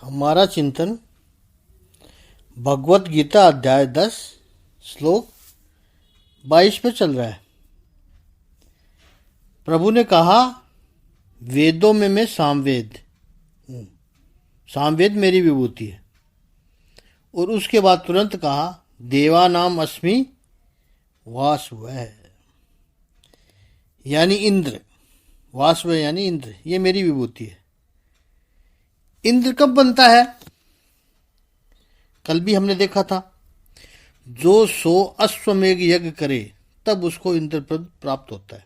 हमारा चिंतन भगवत गीता अध्याय 10 श्लोक 22 पे चल रहा है। प्रभु ने कहा, वेदों में मैं सामवेद हूँ, सामवेद मेरी विभूति है। और उसके बाद तुरंत कहा, देवानाम अस्मि वासुव, यानी इंद्र। वासुव यानी इंद्र, ये मेरी विभूति है। इंद्र कब बनता है? कल भी हमने देखा था, जो 100 अश्वमेघ यज्ञ करे तब उसको इंद्र पद प्राप्त होता है।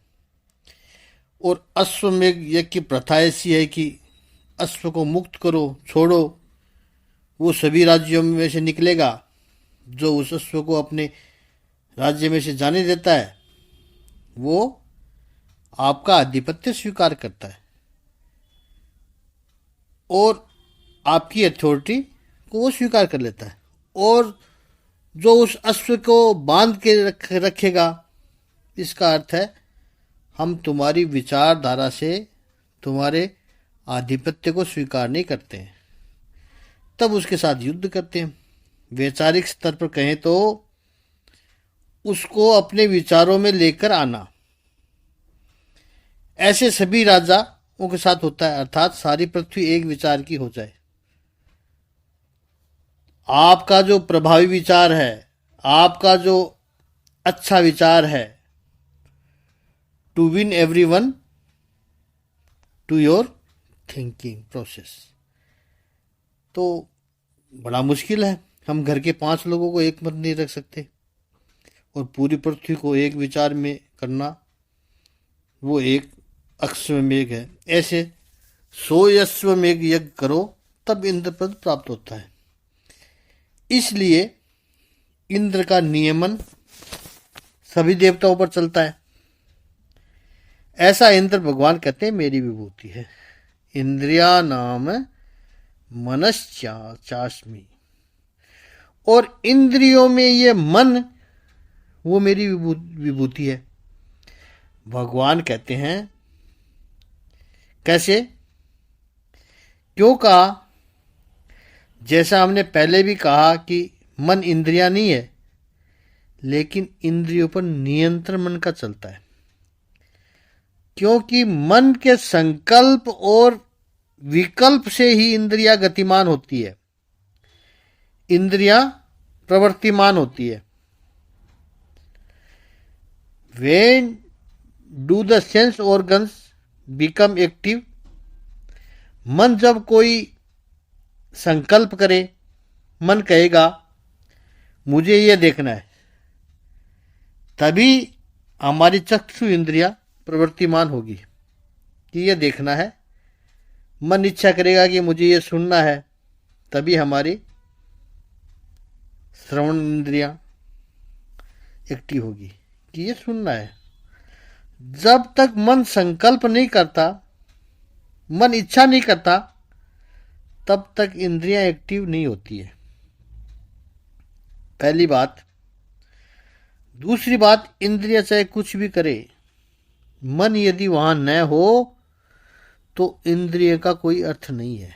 और अश्वमेघ यज्ञ की प्रथा ऐसी है कि अश्व को मुक्त करो, छोड़ो, वो सभी राज्यों में से निकलेगा। जो उस अश्व को अपने राज्य में से जाने देता है वो आपका आधिपत्य स्वीकार करता है और आपकी अथॉरिटी को वो स्वीकार कर लेता है। और जो उस अश्व को बांध के रखेगा, इसका अर्थ है हम तुम्हारी विचारधारा से तुम्हारे आधिपत्य को स्वीकार नहीं करते हैं, तब उसके साथ युद्ध करते हैं। वैचारिक स्तर पर कहें तो उसको अपने विचारों में लेकर आना। ऐसे सभी राजाओं के साथ होता है, अर्थात सारी पृथ्वी एक विचार की हो जाए। आपका जो प्रभावी विचार है, आपका जो अच्छा विचार है, to win everyone to your thinking process, तो बड़ा मुश्किल है। हम घर के 5 लोगों को एक मत नहीं रख सकते और पूरी पृथ्वी को एक विचार में करना, वो एक अश्वमेघ है। ऐसे 100 अश्वमेघ यज्ञ करो तब इंद्र पद प्राप्त होता है। इसलिए इंद्र का नियमन सभी देवताओं पर चलता है। ऐसा इंद्र भगवान कहते हैं मेरी विभूति है। इंद्रिया नाम मनश्चास्मि, और इंद्रियों में ये मन, वो मेरी विभूति है। भगवान कहते हैं कैसे, क्यों कहा? जैसा हमने पहले भी कहा कि मन इंद्रिया नहीं है, लेकिन इंद्रियों पर नियंत्रण मन का चलता है। क्योंकि मन के संकल्प और विकल्प से ही इंद्रिया गतिमान होती है, इंद्रिया प्रवर्तिमान होती है। When do the sense organs become active? मन जब कोई संकल्प करे, मन कहेगा मुझे ये देखना है, तभी हमारी चक्षु इंद्रिया प्रवर्तिमान होगी कि ये देखना है। मन इच्छा करेगा कि मुझे ये सुनना है, तभी हमारी श्रवण इंद्रिया एक्टिव होगी कि ये सुनना है। जब तक मन संकल्प नहीं करता, मन इच्छा नहीं करता, तब तक इंद्रियां एक्टिव नहीं होती है। पहली बात। दूसरी बात, इंद्रिया चाहे कुछ भी करे, मन यदि वहां न हो तो इंद्रिय का कोई अर्थ नहीं है।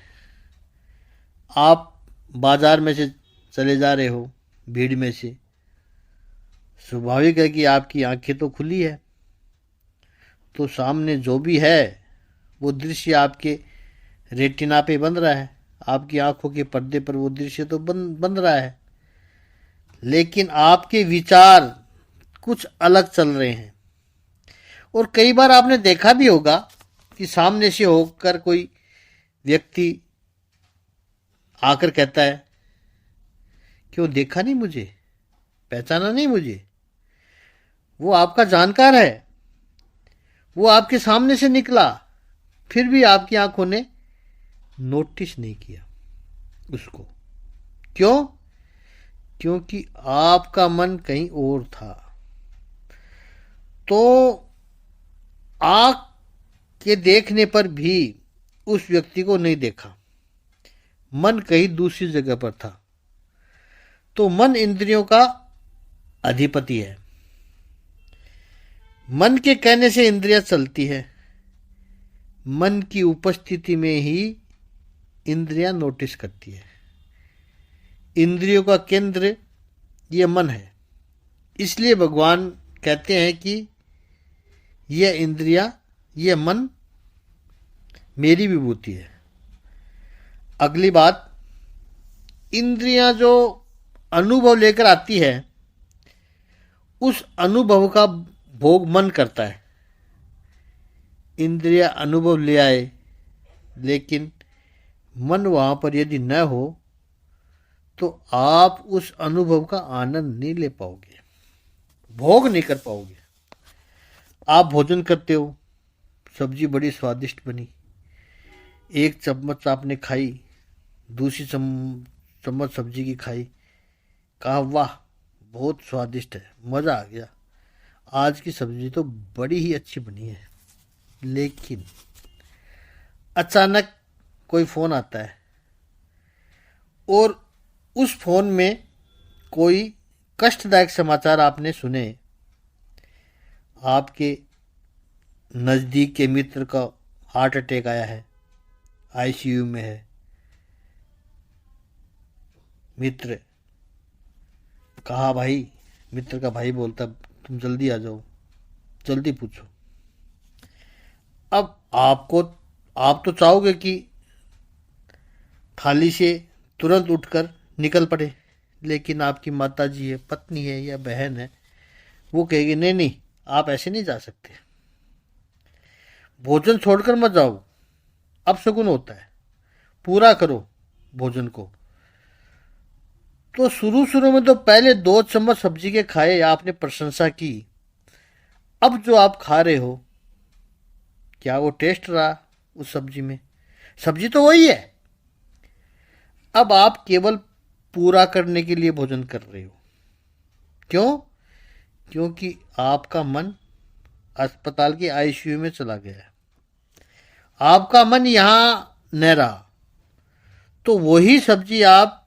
आप बाजार में से चले जा रहे हो, भीड़ में से, स्वाभाविक है कि आपकी आंखें तो खुली है, तो सामने जो भी है वो दृश्य आपके रेटिना पे बन रहा है, आपकी आंखों के पर्दे पर वो दृश्य तो बन रहा है। लेकिन आपके विचार कुछ अलग चल रहे हैं। और कई बार आपने देखा भी होगा कि सामने से होकर कोई व्यक्ति आकर कहता है, क्यों देखा नहीं मुझे, पहचाना नहीं मुझे? वो आपका जानकार है, वो आपके सामने से निकला, फिर भी आपकी आंखों ने नोटिस नहीं किया उसको। क्यों? क्योंकि आपका मन कहीं और था। तो आंख के देखने पर भी उस व्यक्ति को नहीं देखा, मन कहीं दूसरी जगह पर था। तो मन इंद्रियों का अधिपति है। मन के कहने से इंद्रियां चलती है। मन की उपस्थिति में ही इंद्रियां नोटिस करती है। इंद्रियों का केंद्र ये मन है। इसलिए भगवान कहते हैं कि यह इंद्रियां, यह मन मेरी विभूति है। अगली बात, इंद्रियां जो अनुभव लेकर आती है, उस अनुभव का भोग मन करता है। इंद्रिया अनुभव ले आए, लेकिन मन वहां पर यदि न हो तो आप उस अनुभव का आनंद नहीं ले पाओगे, भोग नहीं कर पाओगे। आप भोजन करते हो, सब्जी बड़ी स्वादिष्ट बनी, एक चम्मच आपने खाई, दूसरी चम्मच सब्जी की खाई, कहा वाह बहुत स्वादिष्ट है, मज़ा आ गया, आज की सब्जी तो बड़ी ही अच्छी बनी है। लेकिन अचानक कोई फ़ोन आता है और उस फोन में कोई कष्टदायक समाचार आपने सुने, आपके नज़दीक के मित्र का हार्ट अटैक आया है, आईसीयू में है। मित्र कहा भाई, मित्र का भाई बोलता तुम जल्दी आ जाओ, जल्दी पूछो। अब आप तो चाहोगे कि थाली से तुरंत उठकर निकल पड़े, लेकिन आपकी माता जी है, पत्नी है या बहन है, वो कहेगी नहीं नहीं आप ऐसे नहीं जा सकते, भोजन छोड़कर मत जाओ, अब शगुन होता है, पूरा करो भोजन को। तो शुरू में तो पहले 2 चम्मच सब्जी के खाए, आपने प्रशंसा की, अब जो आप खा रहे हो क्या वो टेस्ट रहा उस सब्जी में? सब्जी तो वही है, अब आप केवल पूरा करने के लिए भोजन कर रहे हो। क्यों? क्योंकि आपका मन अस्पताल के आईसीयू में चला गया है, आपका मन यहां न रहा, तो वही सब्जी आप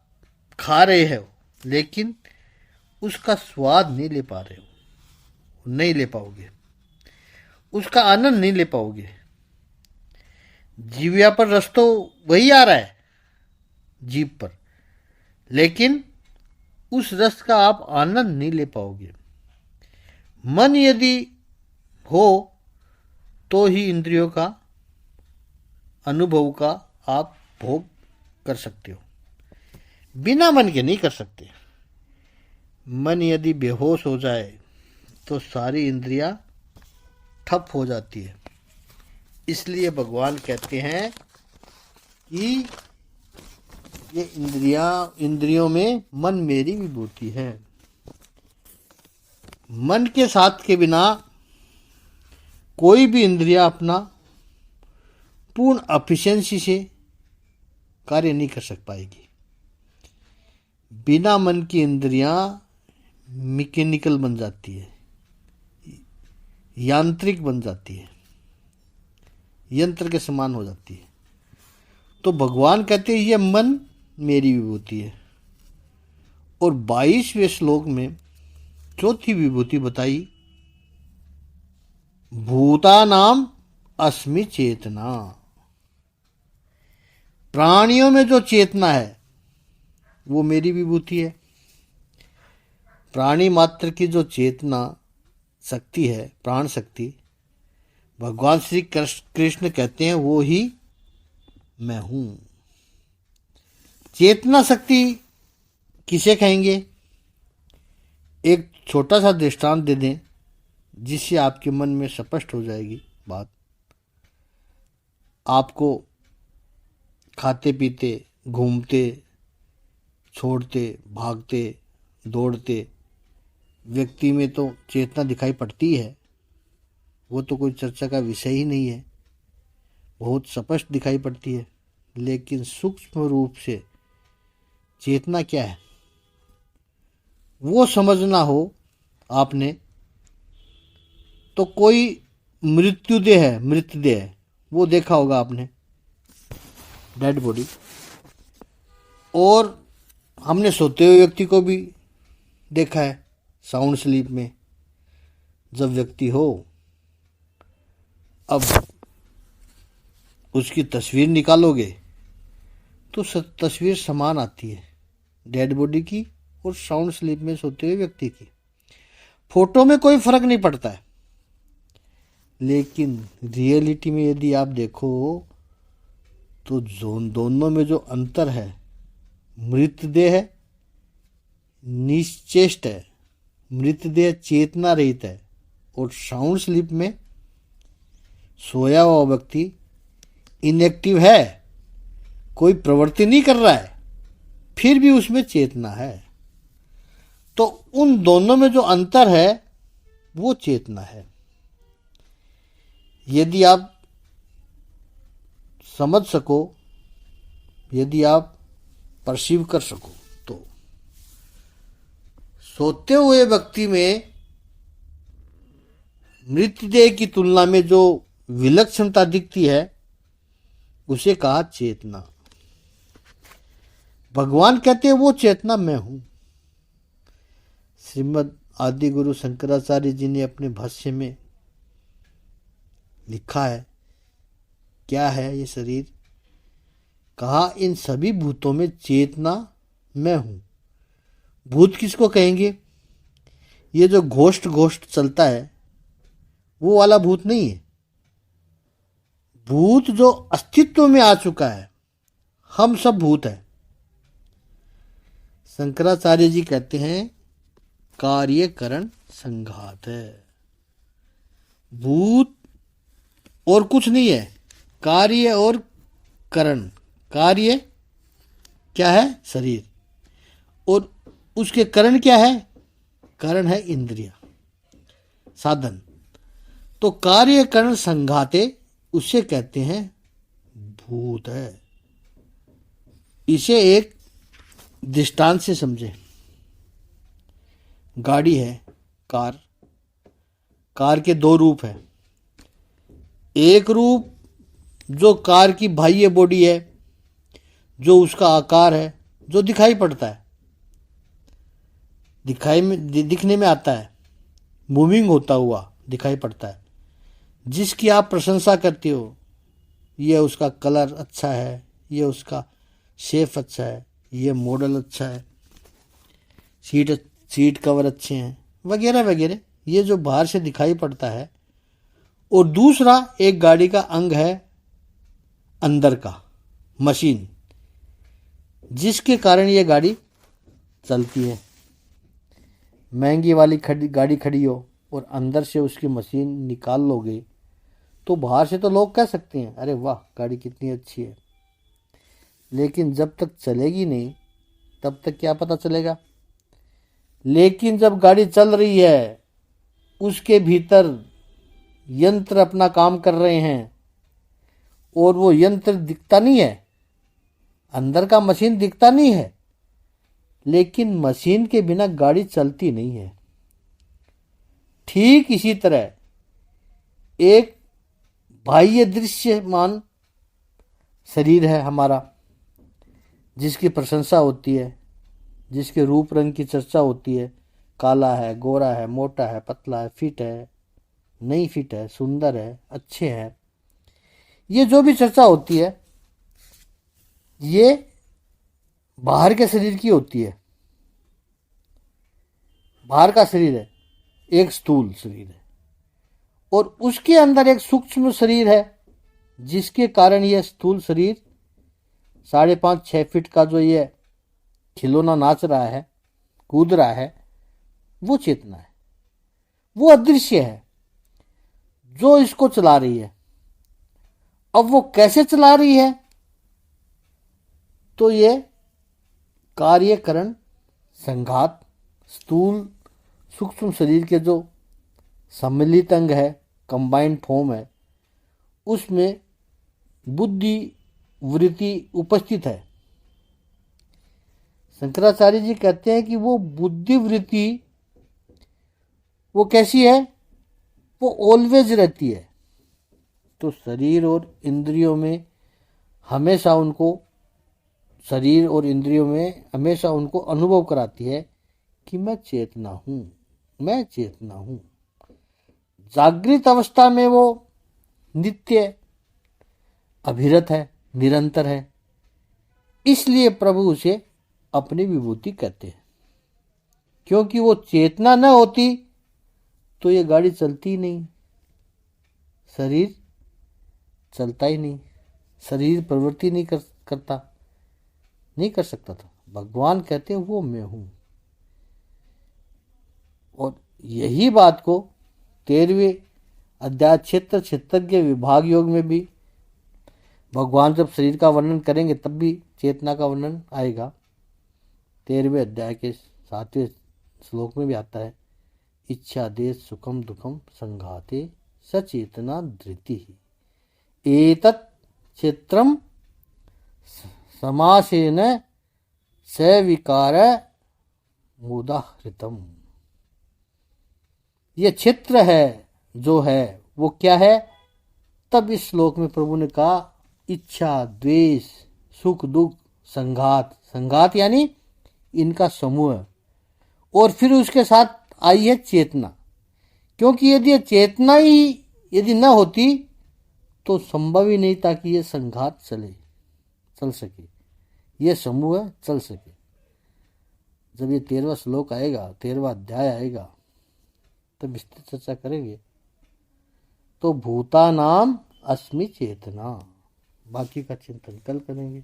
खा रहे हो, लेकिन उसका स्वाद नहीं ले पा रहे हो, नहीं ले पाओगे, उसका आनंद नहीं ले पाओगे। जीविया पर रस तो वही आ रहा है जीभ पर, लेकिन उस रस का आप आनंद नहीं ले पाओगे। मन यदि हो तो ही इंद्रियों का अनुभव का आप भोग कर सकते हो, बिना मन के नहीं कर सकते। मन यदि बेहोश हो जाए तो सारी इंद्रियां ठप हो जाती है। इसलिए भगवान कहते हैं कि ये इंद्रियों में मन मेरी विभूति है। मन के साथ के बिना कोई भी इंद्रिया अपना पूर्ण एफिशिएंसी से कार्य नहीं कर सक पाएगी। बिना मन की इंद्रियां मैकेनिकल बन जाती है, यांत्रिक बन जाती है, यंत्र के समान हो जाती है। तो भगवान कहते हैं ये मन मेरी विभूति है। और 22वें श्लोक में चौथी विभूति बताई, भूतानाम अस्मि चेतना। प्राणियों में जो चेतना है वो मेरी विभूति है। प्राणी मात्र की जो चेतना शक्ति है, प्राण शक्ति, भगवान श्री कृष्ण कहते हैं वो ही मैं हूं। चेतना शक्ति किसे कहेंगे? एक छोटा सा दृष्टांत दे दें जिससे आपके मन में स्पष्ट हो जाएगी बात। आपको खाते पीते, घूमते, छोड़ते, भागते, दौड़ते व्यक्ति में तो चेतना दिखाई पड़ती है, वो तो कोई चर्चा का विषय ही नहीं है, बहुत स्पष्ट दिखाई पड़ती है। लेकिन सूक्ष्म रूप से चेतना क्या है वो समझना हो आपने, तो कोई मृत्युदेह है, मृतदेह वो देखा होगा आपने, डेड बॉडी। और हमने सोते हुए व्यक्ति को भी देखा है, साउंड स्लीप में जब व्यक्ति हो, अब उसकी तस्वीर निकालोगे तो तस्वीर समान आती है डेड बॉडी की और साउंड स्लीप में सोते हुए व्यक्ति की। फोटो में कोई फर्क नहीं पड़ता है, लेकिन रियलिटी में यदि आप देखो तो दोनों में जो अंतर है, मृतदेह निश्चेष्ट है, मृतदेह चेतना रहित है, और साउंड स्लीप में सोया हुआ व्यक्ति इनएक्टिव है, कोई प्रवृत्ति नहीं कर रहा है, फिर भी उसमें चेतना है। तो उन दोनों में जो अंतर है वो चेतना है। यदि आप समझ सको, यदि आप परसीव कर सको, तो सोते हुए व्यक्ति में मृतदेह की तुलना में जो विलक्षणता दिखती है उसे कहा चेतना। भगवान कहते हैं वो चेतना मैं हूं। श्रीमद् आदि गुरु शंकराचार्य जी ने अपने भाष्य में लिखा है, क्या है ये शरीर? कहा इन सभी भूतों में चेतना मैं हूं। भूत किसको कहेंगे? ये जो घोष्ट घोष्ट चलता है वो वाला भूत नहीं है। भूत जो अस्तित्व में आ चुका है, हम सब भूत है। शंकराचार्य जी कहते हैं कार्य करण संघात है। भूत और कुछ नहीं है, कार्य और करण। कार्य क्या है? शरीर। और उसके करण क्या है? करण है इंद्रिय, साधन। तो कार्य करण संघाते उसे कहते हैं भूत है। इसे एक दृष्टांत से समझे। गाड़ी है, कार। कार के दो रूप है। एक रूप जो कार की बाह्य बॉडी है, जो उसका आकार है, जो दिखाई पड़ता है, दिखने में आता है, मूविंग होता हुआ दिखाई पड़ता है, जिसकी आप प्रशंसा करते हो। यह उसका कलर अच्छा है, यह उसका शेप अच्छा है, यह मॉडल अच्छा है, सीट कवर अच्छे हैं, वगैरह वगैरह। ये जो बाहर से दिखाई पड़ता है। और दूसरा एक गाड़ी का अंग है अंदर का, मशीन, जिसके कारण ये गाड़ी चलती है। महंगी वाली गाड़ी खड़ी हो और अंदर से उसकी मशीन निकाल लोगे तो बाहर से तो लोग कह सकते हैं अरे वाह गाड़ी कितनी अच्छी है, लेकिन जब तक चलेगी नहीं तब तक क्या पता चलेगा। लेकिन जब गाड़ी चल रही है, उसके भीतर यंत्र अपना काम कर रहे हैं और वो यंत्र दिखता नहीं है, अंदर का मशीन दिखता नहीं है, लेकिन मशीन के बिना गाड़ी चलती नहीं है। ठीक इसी तरह एक बाह्य दृश्यमान शरीर है हमारा, जिसकी प्रशंसा होती है, जिसके रूप रंग की चर्चा होती है। काला है, गोरा है, मोटा है, पतला है, फिट है, नहीं फिट है, सुंदर है, अच्छे हैं, ये जो भी चर्चा होती है ये बाहर के शरीर की होती है। बाहर का शरीर है, एक स्थूल शरीर है, और उसके अंदर एक सूक्ष्म शरीर है, जिसके कारण यह स्थूल शरीर 5.5-6 फीट का जो ये खिलौना नाच रहा है, कूद रहा है, वो चेतना है। वो अदृश्य है जो इसको चला रही है। अब वो कैसे चला रही है? तो ये कार्यकरण संघात, स्थूल सूक्ष्म शरीर के जो सम्मिलित अंग है, कंबाइंड फॉर्म है, उसमें बुद्धि वृत्ति उपस्थित है। शंकराचार्य जी कहते हैं कि वो बुद्धि वृत्ति वो कैसी है? वो ऑलवेज रहती है। तो शरीर और इंद्रियों में हमेशा उनको, शरीर और इंद्रियों में हमेशा उनको अनुभव कराती है कि मैं चेतना हूं, मैं चेतना हूं। जागृत अवस्था में वो नित्य अभिरत है, निरंतर है। इसलिए प्रभु उसे अपनी विभूति कहते हैं। क्योंकि वो चेतना न होती तो ये गाड़ी चलती ही नहीं, शरीर चलता ही नहीं, शरीर प्रवृत्ति नहीं करता, नहीं कर सकता था। भगवान कहते हैं वो मैं हूं। और यही बात को 13वें अध्याय क्षेत्र क्षेत्रज्ञ विभाग योग में भी भगवान जब शरीर का वर्णन करेंगे तब भी चेतना का वर्णन आएगा। 13वें अध्याय के 7वें श्लोक में भी आता है, इच्छा देश सुखम दुखम संघाते सचेतना धृति एतत् क्षेत्रम समासेन सविकार मुदाहृतम। ये क्षेत्र है जो है वो क्या है? तब इस श्लोक में प्रभु ने कहा इच्छा द्वेष सुख दुख संघात, संघात यानी इनका समूह, और फिर उसके साथ आई है चेतना। क्योंकि यदि ये चेतना ही यदि न होती तो संभव ही नहीं था कि ये संघात चल सके, ये समूह चल सके। जब ये 13वां श्लोक आएगा, 13वां अध्याय आएगा, तब विस्तृत चर्चा करेंगे। तो भूता नाम अस्मि चेतना, बाकी का चिंतन कल करेंगे।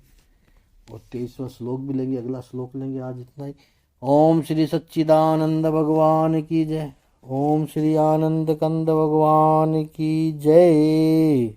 और 23वां श्लोक भी लेंगे, अगला श्लोक लेंगे। आज इतना ही। ओम श्री सच्चिदानंद भगवान की जय। ओम श्री आनंद कंद भगवान की जय।